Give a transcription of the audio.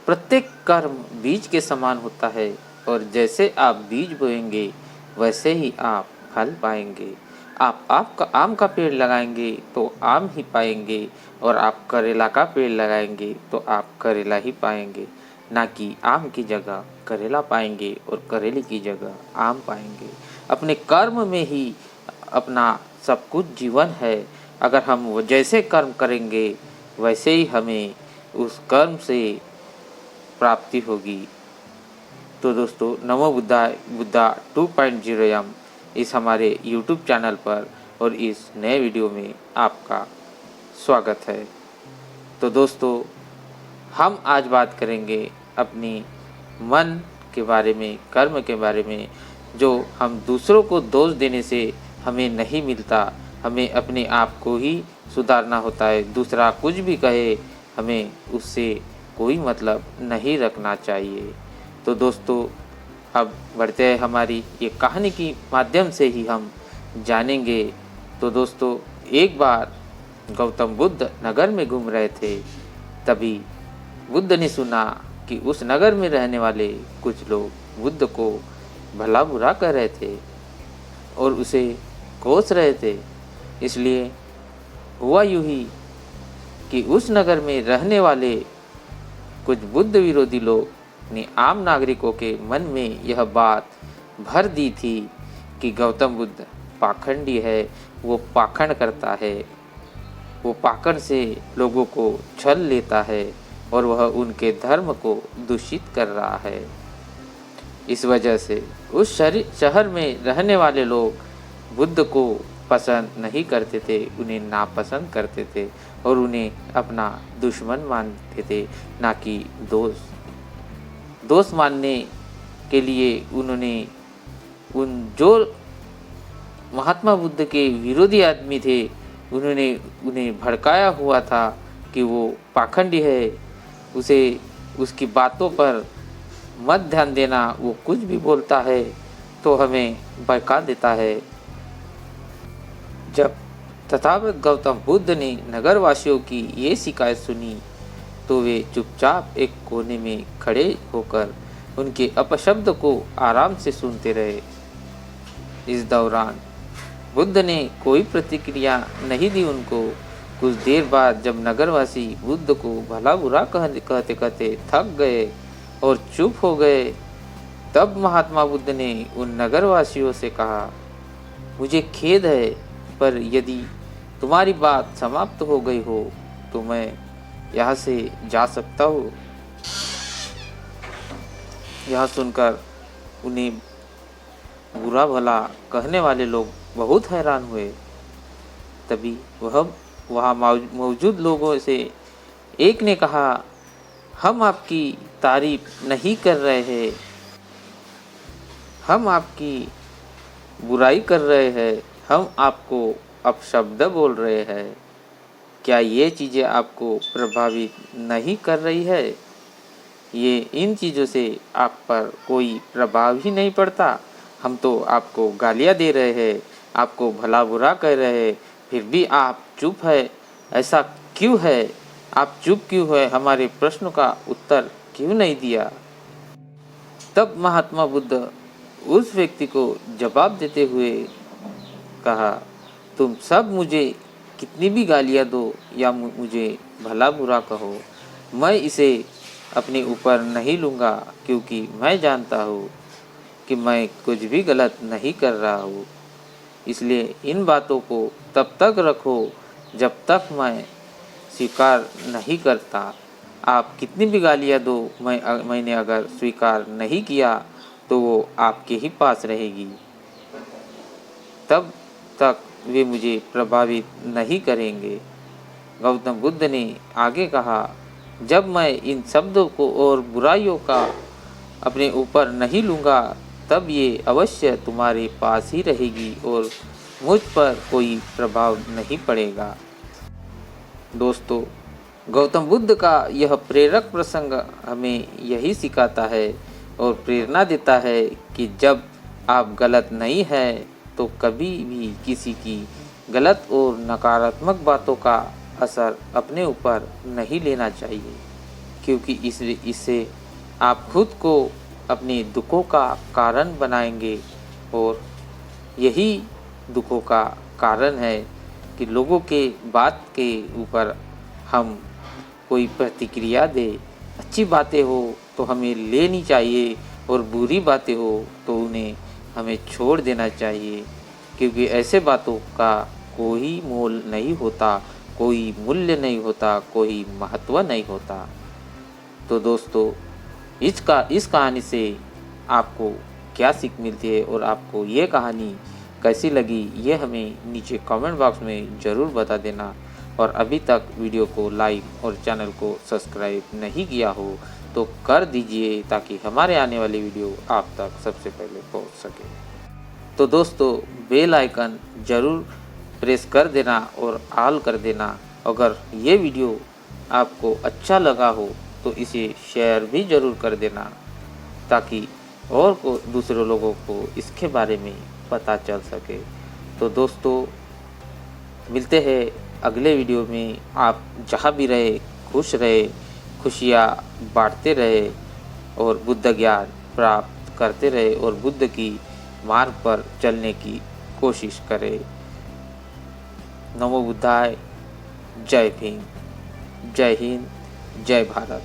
प्रत्येक कर्म बीज के समान होता है और जैसे आप बीज बोएंगे वैसे ही आप फल पाएंगे। आप आपका आम का पेड़ लगाएंगे तो आम ही पाएंगे और आप करेला का पेड़ लगाएंगे तो आप करेला ही पाएंगे, ना कि आम की जगह करेला पाएंगे और करेले की जगह आम पाएंगे। अपने कर्म में ही अपना सब कुछ जीवन है। अगर हम वो जैसे कर्म करेंगे वैसे ही हमें उस कर्म से प्राप्ति होगी। तो दोस्तों, नमो बुद्धाय बुद्धा 2.0 इस हमारे यूट्यूब चैनल पर और इस नए वीडियो में आपका स्वागत है। तो दोस्तों, हम आज बात करेंगे अपनी मन के बारे में, कर्म के बारे में। जो हम दूसरों को दोष देने से हमें नहीं मिलता, हमें अपने आप को ही सुधारना होता है। दूसरा कुछ भी कहे हमें उससे कोई मतलब नहीं रखना चाहिए। तो दोस्तों, अब बढ़ते हैं हमारी ये कहानी की माध्यम से ही हम जानेंगे। तो दोस्तों, एक बार गौतम बुद्ध नगर में घूम रहे थे। तभी बुद्ध ने सुना कि उस नगर में रहने वाले कुछ लोग बुद्ध को भला बुरा कह रहे थे और उसे कोस रहे थे। इसलिए हुआ यूं ही कि उस नगर में रहने वाले कुछ बुद्ध विरोधी लोग ने आम नागरिकों के मन में यह बात भर दी थी कि गौतम बुद्ध पाखंडी है, वो पाखंड करता है, वो पाखंड से लोगों को छल लेता है और वह उनके धर्म को दूषित कर रहा है। इस वजह से उस शहर में रहने वाले लोग बुद्ध को पसंद नहीं करते थे, उन्हें नापसंद करते थे और उन्हें अपना दुश्मन मानते थे, ना कि दोस्त मानने के लिए उन्होंने जो महात्मा बुद्ध के विरोधी आदमी थे उन्होंने उन्हें भड़काया हुआ था कि वो पाखंडी है, उसे उसकी बातों पर मत ध्यान देना, वो कुछ भी बोलता है तो हमें बहका देता है। जब तथागत गौतम बुद्ध ने नगरवासियों की ये शिकायत सुनी तो वे चुपचाप एक कोने में खड़े होकर उनके अपशब्द को आराम से सुनते रहे। इस दौरान बुद्ध ने कोई प्रतिक्रिया नहीं दी उनको। कुछ देर बाद जब नगरवासी बुद्ध को भला बुरा कहते कहते थक गए और चुप हो गए, तब महात्मा बुद्ध ने उन नगरवासियों से कहा, मुझे खेद है, पर यदि तुम्हारी बात समाप्त हो गई हो तो मैं यहाँ से जा सकता हूँ। यह सुनकर उन्हें बुरा भला कहने वाले लोग बहुत हैरान हुए। तभी वहाँ मौजूद लोगों से एक ने कहा, हम आपकी तारीफ नहीं कर रहे हैं, हम आपकी बुराई कर रहे हैं, हम आपको अपशब्द बोल रहे हैं। क्या ये चीज़ें आपको प्रभावित नहीं कर रही है? ये इन चीज़ों से आप पर कोई प्रभाव ही नहीं पड़ता। हम तो आपको गालियाँ दे रहे हैं, आपको भला बुरा कह रहे हैं, फिर भी आप चुप है। ऐसा क्यों है? आप चुप क्यों है? हमारे प्रश्न का उत्तर क्यों नहीं दिया? तब महात्मा बुद्ध उस व्यक्ति को जवाब देते हुए कहा, तुम सब मुझे कितनी भी गालियाँ दो या मुझे भला बुरा कहो, मैं इसे अपने ऊपर नहीं लूँगा, क्योंकि मैं जानता हूँ कि मैं कुछ भी गलत नहीं कर रहा हूँ। इसलिए इन बातों को तब तक रखो जब तक मैं स्वीकार नहीं करता। आप कितनी भी गालियाँ दो, मैंने अगर स्वीकार नहीं किया तो वो आपके ही पास रहेगी, तब तक वे मुझे प्रभावित नहीं करेंगे। गौतम बुद्ध ने आगे कहा, जब मैं इन शब्दों को और बुराइयों का अपने ऊपर नहीं लूँगा तब ये अवश्य तुम्हारे पास ही रहेगी और मुझ पर कोई प्रभाव नहीं पड़ेगा। दोस्तों, गौतम बुद्ध का यह प्रेरक प्रसंग हमें यही सिखाता है और प्रेरणा देता है कि जब आप गलत नहीं हैं तो कभी भी किसी की गलत और नकारात्मक बातों का असर अपने ऊपर नहीं लेना चाहिए, क्योंकि इससे आप खुद को अपने दुखों का कारण बनाएंगे और यही दुखों का कारण है कि लोगों के बात के ऊपर हम कोई प्रतिक्रिया दे। अच्छी बातें हो तो हमें लेनी चाहिए और बुरी बातें हो तो उन्हें हमें छोड़ देना चाहिए, क्योंकि ऐसे बातों का कोई मोल नहीं होता, कोई मूल्य नहीं होता, कोई महत्व नहीं होता। तो दोस्तों, इस कहानी से आपको क्या सीख मिलती है और आपको ये कहानी कैसी लगी, ये हमें नीचे कमेंट बॉक्स में ज़रूर बता देना। और अभी तक वीडियो को लाइक और चैनल को सब्सक्राइब नहीं किया हो तो कर दीजिए, ताकि हमारे आने वाली वीडियो आप तक सबसे पहले पहुंच सके। तो दोस्तों, बेल आइकन ज़रूर प्रेस कर देना और ऑल कर देना। अगर ये वीडियो आपको अच्छा लगा हो तो इसे शेयर भी ज़रूर कर देना, ताकि और को दूसरे लोगों को इसके बारे में पता चल सके। तो दोस्तों, मिलते हैं अगले वीडियो में। आप जहाँ भी रहे खुश रहे, खुशियाँ बांटते रहे और बुद्ध ज्ञान प्राप्त करते रहे और बुद्ध की मार्ग पर चलने की कोशिश करें। नमो बुद्धाय। जय भीम, जय हिंद, जय भारत।